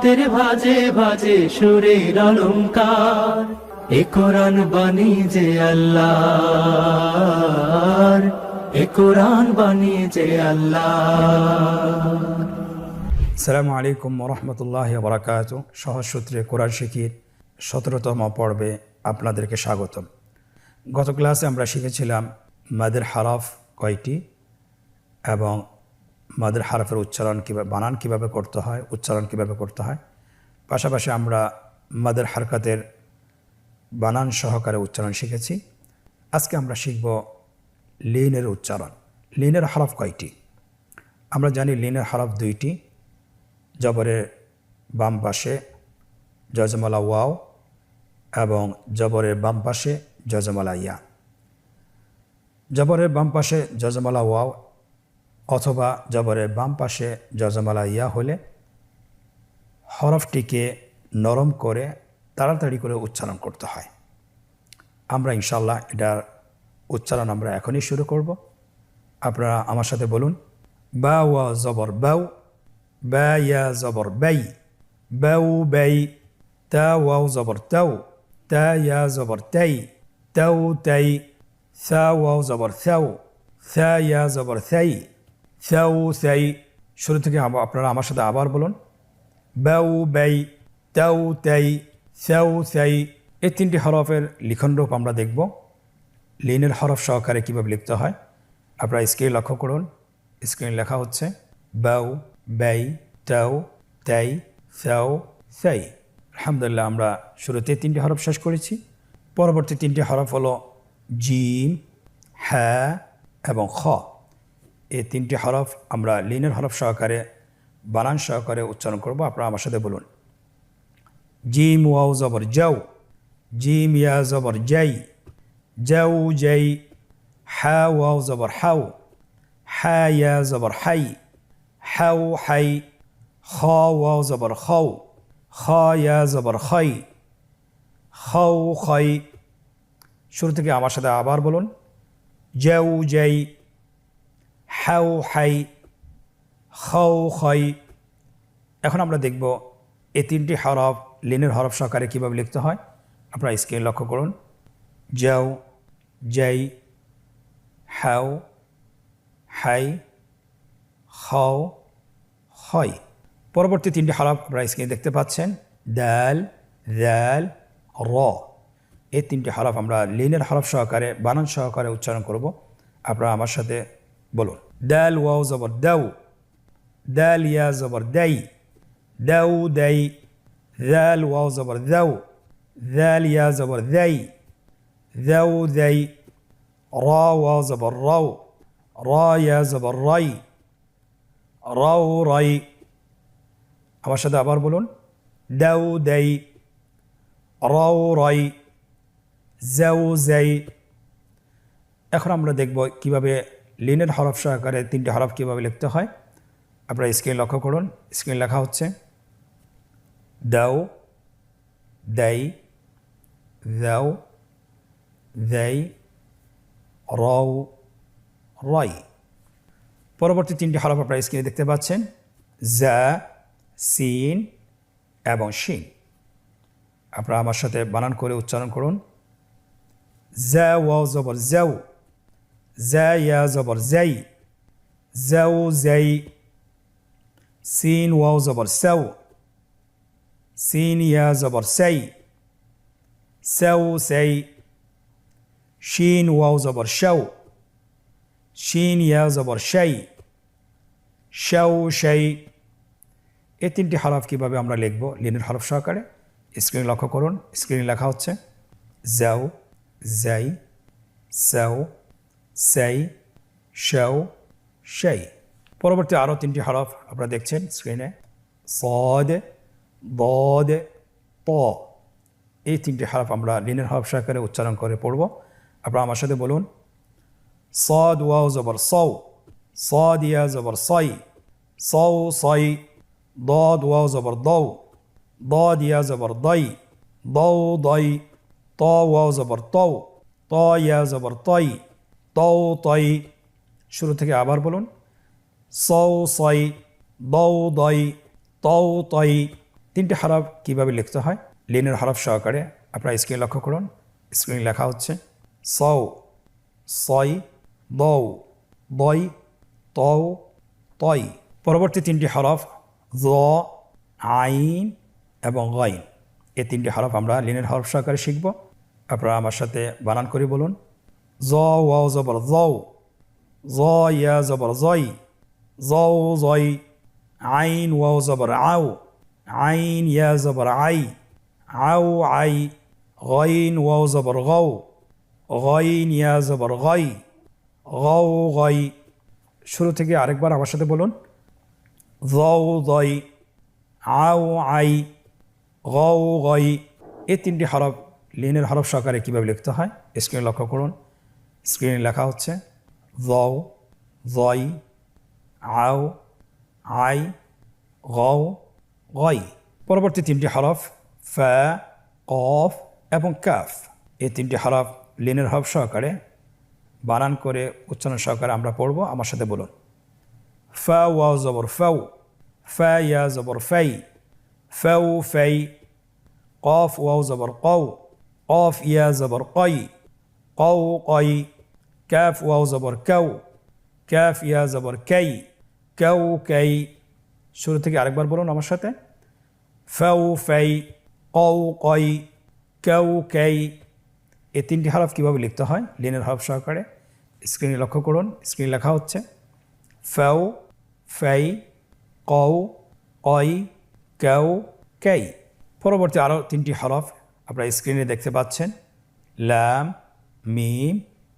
ভক্তের ভাজে ভাজে সুরের অলংকার, এ কোরআন বাণী যে আল্লাহর, এ কোরআন বাণী যে আল্লাহর। আসসালামু আলাইকুম ওরহমতুল্লাহি ওয়াবারাকাতুহু। সহজ সূত্রে কোরআন শিখির 17তম পর্বে আপনাদেরকে স্বাগতম। গত ক্লাসে আমরা শিখেছিলাম মাদের হরফ কয়টি এবং মাদের হরফের উচ্চারণ কীভাবে, বানান কীভাবে করতে হয়, উচ্চারণ কীভাবে করতে হয়। পাশাপাশি আমরা মাদের হরকতের বানান সহকারে উচ্চারণ শিখেছি। আজকে আমরা শিখব লিনের উচ্চারণ। লিনের হরফ কয়টি? আমরা জানি লিনের হরফ দুইটি, জবরের বাম পাশে জজমালা ওয়াও এবং জবরের বাম পাশে জজমালা ইয়া। জবরের বাম পাশে জজমালা ওয়াও অথবা জবরের বাম পাশে জজমালা ইয়া হলে হরফটিকে নরম করে তাড়াতাড়ি করে উচ্চারণ করতে হয়। আমরা ইনশাল্লাহ এটার উচ্চারণ আমরা এখনই শুরু করব। আপনারা আমার সাথে বলুন, বা ওয়া জবর বাউ, বা ইয়া জবর বাই, বাউ বাই, তা ওয়াও জবর তাও, তা ইয়া জবর তাই, তাও তাই, সা ওয়াও জবর সাও, সা ইয়া জবর সাই, সাউ সাই। শুরু থেকে আপনারা আমার সাথে আবার বলুন, বাউ বাই, তাও তাই, সাউ সাই। এই তিনটি হরফের লিখন রূপ আমরা দেখব। লিনের হরফ সহকারে কীভাবে লিখতে হয় আপনারা স্ক্রিনে লক্ষ্য করুন। স্ক্রিনে লেখা হচ্ছে বাউ বাই, তাও তাই, সাও সাই। আলহামদুলিল্লাহ, আমরা শুরুতে তিনটি হরফ শেষ করেছি। পরবর্তী তিনটি হরফ হলো জিম, হ্যাঁ এবং খ। এই তিনটি হরফ আমরা লিনের হরফ সহকারে বানান সহকারে উচ্চারণ করব। আপনারা আমার সাথে বলুন, জিম ওয়াও জবর যাও, জিম ইয়া জবর যাই, যাও যাই, হা ওয়াও জবর হাও, হা ইয়া জবর হাই, হাও হাই, খ ওয়াও জবর খাও, খ ইয়া জবর খাই, খাও খাই। শুরু থেকে আমার সাথে আবার বলুন, যাও যাই, হাও হাই, খাও খাই। এখন আমরা দেখব এই তিনটি হরফ লিনের হরফ সহকারে কীভাবে লিখতে হয়। আপনারা স্ক্রিনে লক্ষ্য করুন, যাও যাই, হাও হাই, খাও হয়। পরবর্তী তিনটি হরফ আপনারা স্ক্রিনে দেখতে পাচ্ছেন, দাল, দাল, র। এই তিনটি হরফ আমরা লিনের হরফ সহকারে বানান সহকারে উচ্চারণ করব। আপনারা আমার সাথে বলুন, দাল ওয়াও জবর দাও, দাল ইয়া জবর দাই, দাউ দাই, দাল ওয়াও জবর দাও, দাল ইয়া জবর দাই, দাউ দাই, র ওয়াও জবর রাও, র ইয়া জবর রাই, রাও রাই। আমার সাথে আবার বলুন, দাউ দাই, রাও রাই, যাও যাই। এখন আমরা দেখব কিভাবে লিনের হরফ সহকারে তিনটি হরফ কীভাবে লিখতে হয়। আপনারা স্ক্রিনে লক্ষ্য করুন। স্ক্রিনে লেখা হচ্ছে দাও, দাই, দাও, দাই, রাও, রাই। পরবর্তী তিনটি হরফ আপনারা স্ক্রিনে দেখতে পাচ্ছেন, জা, সিন এবং শিন। আপনারা আমার সাথে বানান করে উচ্চারণ করুন, জা ওয়াও জবর যাও, জা ইয়া জবর যাই, যাও যাই, সিন ওয়াও জবর সাও, সিন ইয়া জবর সাই, সাও সাই, শিন ওয়াও জবর শাও, শিন ইয়া জবর শাই, শাও শাই। এই তিনটি হরফ কীভাবে আমরা লিখব লিনের হরফ সহকারে স্ক্রিনে লক্ষ্য করুন। স্ক্রিনে লেখা হচ্ছে যাও, যাই, সাও, সাই, শাও, শাই। পরবর্তী আরও তিনটি হরফ আপনারা দেখছেন স্ক্রিনে, সদ, বদ, ত। এই তিনটি হরফ আমরা লিনের হরফ সহকারে উচ্চারণ করে পড়ব। আপনারা আমার সাথে বলুন, সদ ওয়াও জবর সৌ, সদ ইয়া জবর সই, সৌ সই, দদ ওয়াও জবর দৌ, দদ ইয়া জবর দই, দৌ দই, ত ওয়াও জবর তৌ, ত ইয়া জবর তই, তৌ তই। শুরু থেকে আবার বলুন, সৌ সই, দৌ দই, তৌ তই। তিনটি হরফ কিভাবে লিখতে হয় লিনের হরফ সহকারে আপনারা স্ক্রিনে লক্ষ্য করুন। স্ক্রিনে লেখা হচ্ছে সৌ, সই, দৌ, দই, তৌ, তই। পরবর্তী তিনটি হরফ জ, আইন এবং গাইন। এই তিনটি হরফ আমরা লিনের হরফ সহকারে শিখব। আপনারা আমার সাথে বানান করে বলুন। জ ওয়াও জবর জৌ, জ ইয়া জবর জই, জৌ জই। আইন ওয়াও জবর আও, আইন ইয়া জবর আই, আও আই। গাইন ওয়াও জবর গৌ, গাইন ইয়া জবর গাই, গৌ গাই। শুরু থেকে আরেকবার আমার সাথে বলুন। জৌ জই, আও আই, গৌ গই। এই তিনটি হরফ লিনের হরফ সহকারে কীভাবে লিখতে হয় স্ক্রিনে লক্ষ্য করুন। স্ক্রিনে লেখা হচ্ছে জৌ, জই, আও, আই, গৌ, গই। পরবর্তী তিনটি হরফ ফা, কফ এবং কাফ। এই তিনটি হরফ লিনের হরফ সহকারে বানান করে উচ্চারণ সহকারে আমরা পড়ব। আমার সাথে বলুন। ফা ওয়াও জবর ফাউ, ফা ইয়া জবর ফাই, ফাউ ফাই। কফ ওয়াও জবর কৌ, কফ ইয়া জবর কই, কৌ কই। কাফ ওয়াও জবর কাউ, কাফ ইয়া জবর কাই, কাউ কাই। শুরু থেকে আরেকবার বলুন আমার সাথে। ফাউ ফাই, কৌ কই, কাউ কাই। এই তিনটি হরফ কীভাবে লিখতে হয় লিনের হরফ সহকারে স্ক্রিনে লক্ষ্য করুন। স্ক্রিনে লেখা হচ্ছে ফাউ, ফাই, কৌ, কই, কাউ, কাই। পরবর্তী আরও তিনটি হরফ আপনারা স্ক্রিনে দেখতে পাচ্ছেন লাম, মিম,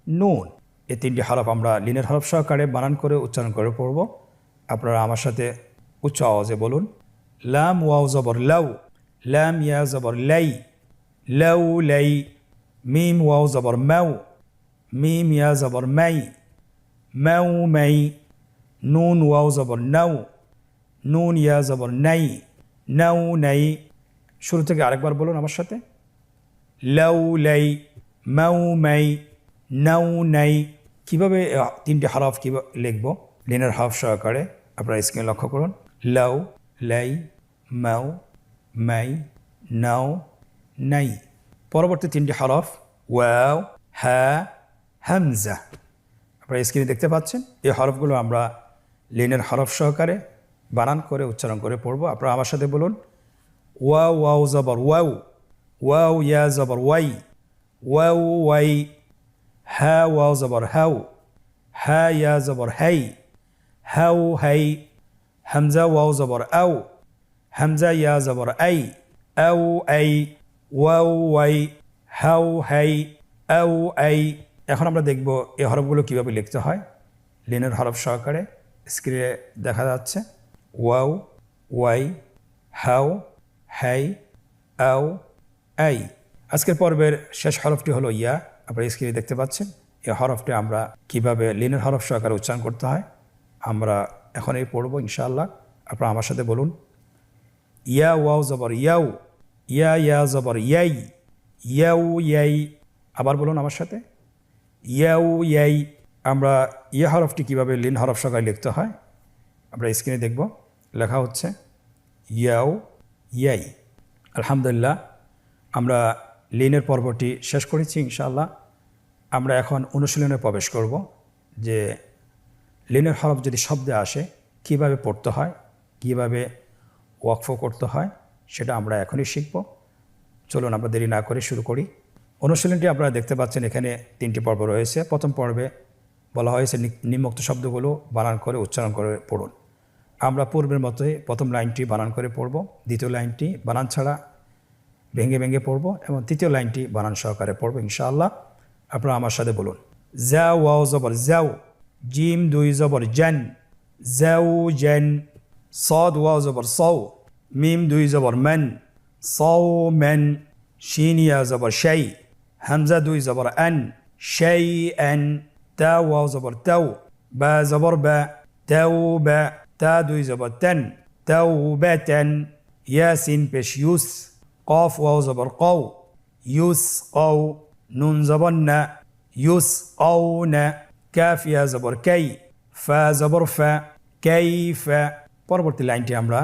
নুন। এই তিনটি হরফ আমরা লিনের হরফ সহকারে বানান করে উচ্চারণ করে পড়ব। আপনারা আমার সাথে উচ্চ আওয়াজে বলুন। লাম ওয়াও জবর লাউ, লাম ইয়া জবর লাই, লাউ লাই। মিম ওয়াও জবর মাউ, মিম ইয়া জবর মাই, মাউ মাই। নুন ওয়াও জবর নাউ, নুন ইয়া জবর নাই, নাউ নাই। শুরু থেকে আরেকবার বলুন আমার সাথে। লাউ লাই, মাউ মাই, নাউ নাই। কীভাবে তিনটি হরফ কীভাবে লিখব লিনের হরফ সহকারে আপনারা স্ক্রিনে লক্ষ্য করুন। লাউ, লাই, মাউ, মাই, নাউ, নাই। পরবর্তী তিনটি হরফ ওয়াও, হা, হামজা। আপনারা স্ক্রিনে দেখতে পাচ্ছেন এই হরফগুলো আমরা লিনের হরফ সহকারে বানান করে উচ্চারণ করে পড়ব। আপনারা আমার সাথে বলুন। ওয়াও ওয়াও জবর ওয়াও, ওয়াও ইয়া জবর ওয়াই, ওয়াও ওয়াই। হা ওয়াও জবর হাউ, হা ইয়া জবর হাই, হাউ হাই। হামজা ওয়াও জবর আও, হামজা ইয়া জবর আই, আও আই। ওয়াও ওয়াই, হাউ হাই, আও আই। এখন আমরা দেখব এই হরফগুলো কীভাবে লিখতে হয় লিনের হরফ সহকারে। স্ক্রিনে দেখা যাচ্ছে ওয়াও, ওয়াই, হাউ, হাই, আও, আই। আজকের পর্বের শেষ হরফটি হলো ইয়া। আপনারা স্ক্রিনে দেখতে পাচ্ছেন এই হরফটি আমরা কিভাবে লিনের হরফ সহকারে উচ্চারণ করতে হয় আমরা এখনই পড়ব ইনশাআল্লাহ। আপনারা আমার সাথে বলুন। ইয়া ওয়াও জবর ইয়াউ, ইয়া ইয়া জবর ইয়াই, ইয়াউ ইয়াই। আবার বলুন আমার সাথে। ইয়াউ ইয়াই। আমরা ইয়া হরফটি কীভাবে লিন হরফ সহকারে লিখতে হয় আমরা স্ক্রিনে দেখব। লেখা হচ্ছে ইয়াউ ইয়াই। আলহামদুলিল্লাহ আমরা লিনের পর্বটি শেষ করেছি ইনশাআল্লাহ। আমরা এখন অনুশীলনে প্রবেশ করব যে লিনের হরফ যদি শব্দে আসে কিভাবে পড়তে হয়, কিভাবে ওয়াকফ করতে হয় সেটা আমরা এখনই শিখব। চলুন আমরা দেরি না করে শুরু করি। অনুশীলনটি আপনারা দেখতে পাচ্ছেন এখানে তিনটি পর্ব রয়েছে। প্রথম পর্বে বলা হয়েছে নিম্নোক্ত শব্দগুলো বানান করে উচ্চারণ করে পড়ুন। আমরা পূর্বের মতোই প্রথম লাইনটি বানান করে পড়ব, দ্বিতীয় লাইনটি বানান ছাড়া ভেঙে ভেঙে পড়ব এবং তৃতীয় লাইনটি বানান সহকারে পড়ব ইনশাআল্লাহ। আপনারা আমার সাথে বলুন। জা ওয়াও জবর জাউ, জিম দুই জবর জান, জাউ জান। সদ ওয়াও জবর সৌ, মিম দুই জবর মান, সৌ মান। শিন ইয়া জবর শাই, হামজা দুই জবর আন, শাই আন। তা ওয়াও জবর তাও, বা জবর বা, তাও বা। তা দুই জবর তান, তাও বা তান। ইয়াসিন পেশ ইউস, কফ ওয়াও জবর কৌ, ইউস কৌ। নুন জবর না, ইউস কৌ না। কাফ ইয়া জবর কাই, ফা জবর ফা, কাই ফা। পরবর্তী লাইনটি আমরা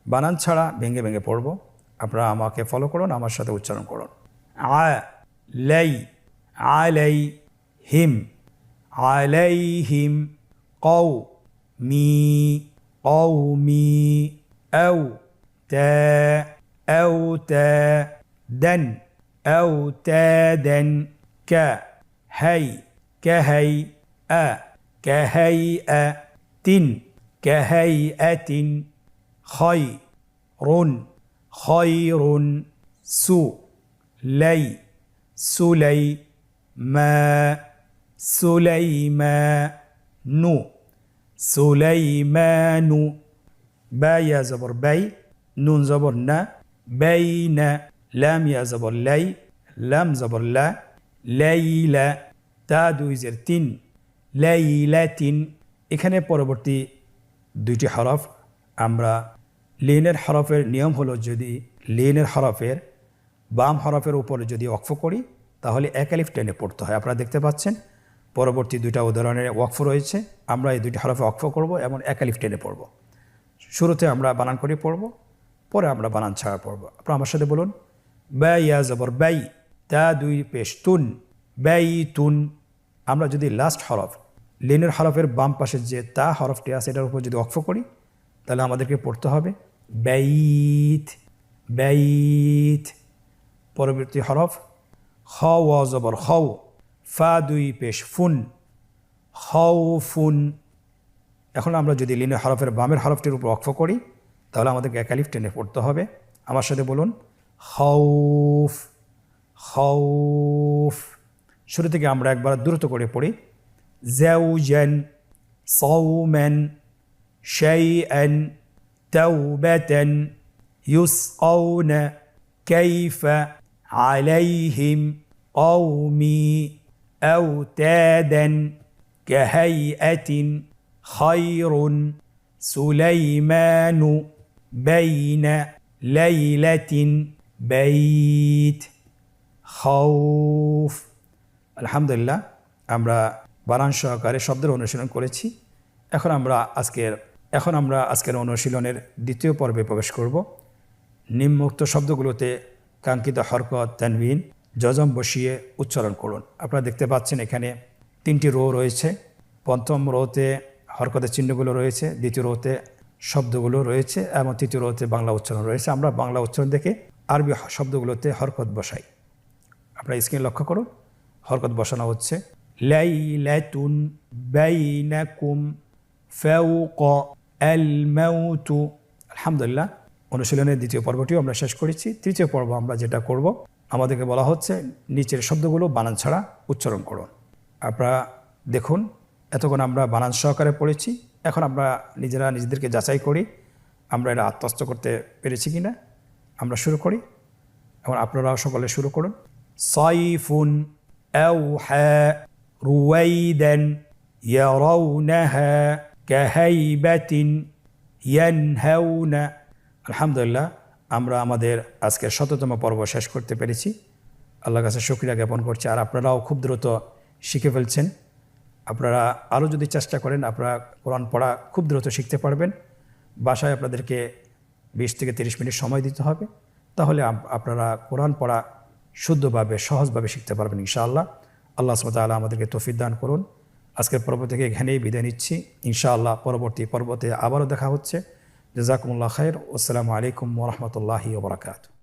বানান ছাড়া ভেঙে ভেঙে পড়ব। আপনারা আমাকে ফলো করুন, আমার সাথে উচ্চারণ করুন। আ লাই আলাই হিম আলাইহিম কও মি কওমি আও তা আও তা দান আও তাদান কা হাই কাহাই আ কাহাই আ তিন কাহাই আতিন খয়রুন খয়রুন সু লাই সুলাই মা সুলাইমানু সুলাইমানু বা ইয়া জবর বাই নুন জবর না বাইনা লাম ইয়া জবর লাই লাম জবর লা লাইলা তা দুই জের তিন লাইলাতিন। এখানে পরবর্তী দুইটি হরফ আমরা লিনের হরফের নিয়ম হলো যদি লিনের হরফের বাম হরফের উপরে যদি ওয়াকফ করি তাহলে এক আলিফ টেনে পড়তে হয়। আপনারা দেখতে পাচ্ছেন পরবর্তী দুইটা উদাহরণের ওয়াকফ রয়েছে। আমরা এই দুইটি হরফে ওয়াকফ করব এবং এক আলিফ টেনে পড়ব। শুরুতে আমরা বানান করে পড়ব, পরে আমরা বানান ছাড়া পড়ব। আপনারা আমার সাথে বলুন বা ইয়া জবর বাই তা দুই পেশ তুন বাই তুন। আমরা যদি লাস্ট হরফ লিনের হরফের বাম পাশে যে তা হরফটি আছে এটার উপর যদি ওয়াকফ করি তাহলে আমাদেরকে পড়তে হবে বাইত বাইত। পরবর্তী হরফ খ ওয়া জবর খও ফা দুই পেশ ফুন খওফুন। এখন আমরা যদি লিনের হরফের বামের হরফটির উপর ওয়াকফ করি তাহলে আমাদেরকে এক আলিফ টেনে পড়তে হবে। আমার সাথে বলুন খৌফ খৌফ। শুরু থেকে আমরা একবার দ্রুত করে পড়ি জাওজান সাওমান শাইআন তাওবাতান ইউসকাউনা কাইফা আলাইহিম কওমি আওতাদান কাহাইআতিন খয়রুন সুলাইমানু বাইনা লাইলাতিন বাইত খৌফ। আলহামদুলিল্লাহ, আমরা বানান সহকারে শব্দের অনুশীলন করেছি। এখন আমরা আজকের অনুশীলনের দ্বিতীয় পর্বে প্রবেশ করব। নিম্নোক্ত শব্দগুলোতে কাঙ্ক্ষিত হরকত তানবিন জজম বসিয়ে উচ্চারণ করুন। আপনারা দেখতে পাচ্ছেন এখানে তিনটি রো রয়েছে। প্রথম রোতে হরকতের চিহ্নগুলো রয়েছে, দ্বিতীয় রোতে শব্দগুলো রয়েছে এবং তৃতীয় রোতে বাংলা উচ্চারণ রয়েছে। আমরা বাংলা উচ্চারণ দেখে আরবি শব্দগুলোতে হরকত বসাই। আপনারা স্ক্রিন লক্ষ্য করুন, হরকত বসানো হচ্ছে লাইলাতুন বাইনাকুম ফাওকা আল মাউতু। আলহামদুলিল্লাহ, অনুশীলনের দ্বিতীয় পর্বটিও আমরা শেষ করেছি। তৃতীয় পর্ব আমরা যেটা করব, আমাদেরকে বলা হচ্ছে নিচের শব্দগুলো বানান ছাড়া উচ্চারণ করুন। আপনারা দেখুন এতক্ষণ আমরা বানান সহকারে পড়েছি। এখন আমরা নিজেরা নিজেদেরকে যাচাই করি আমরা এটা আত্মস্থ করতে পেরেছি কিনা। আমরা শুরু করি এবং আপনারাও সকলে শুরু করুন। সাইফুন আওহা রুওয়াইদান ইয়ারাউনাহা কাহাইবাতিন ইয়ানহাউনা। আলহামদুলিল্লাহ, আমরা আমাদের আজকের ১৭তম পর্ব শেষ করতে পেরেছি। আল্লাহর কাছে শুকরিয়া জ্ঞাপন করছি। আর আপনারাও খুব দ্রুত শিখে ফেলছেন। আপনারা আরও যদি চেষ্টা করেন আপনারা কোরআন পড়া খুব দ্রুত শিখতে পারবেন। বাসায় আপনাদেরকে ২০ থেকে ৩০ মিনিট সময় দিতে হবে, তাহলে আপনারা কোরআন পড়া শুদ্ধভাবে সহজভাবে শিখতে পারবেন ইনশাআল্লাহ। আল্লাহ সুবহানাহু ওয়া তাআলা আমাদেরকে তৌফিক দান করুন। আজকের পর্ব থেকে এখানেই বিদায় নিচ্ছি। ইনশাআল্লাহ পরবর্তী পর্বতে আবারও দেখা হচ্ছে। জাযাকুমুল্লাহ খাইর। আসসালামু আলাইকুম ওয়া রাহমাতুল্লাহি ওয়া বারাকাতুহু।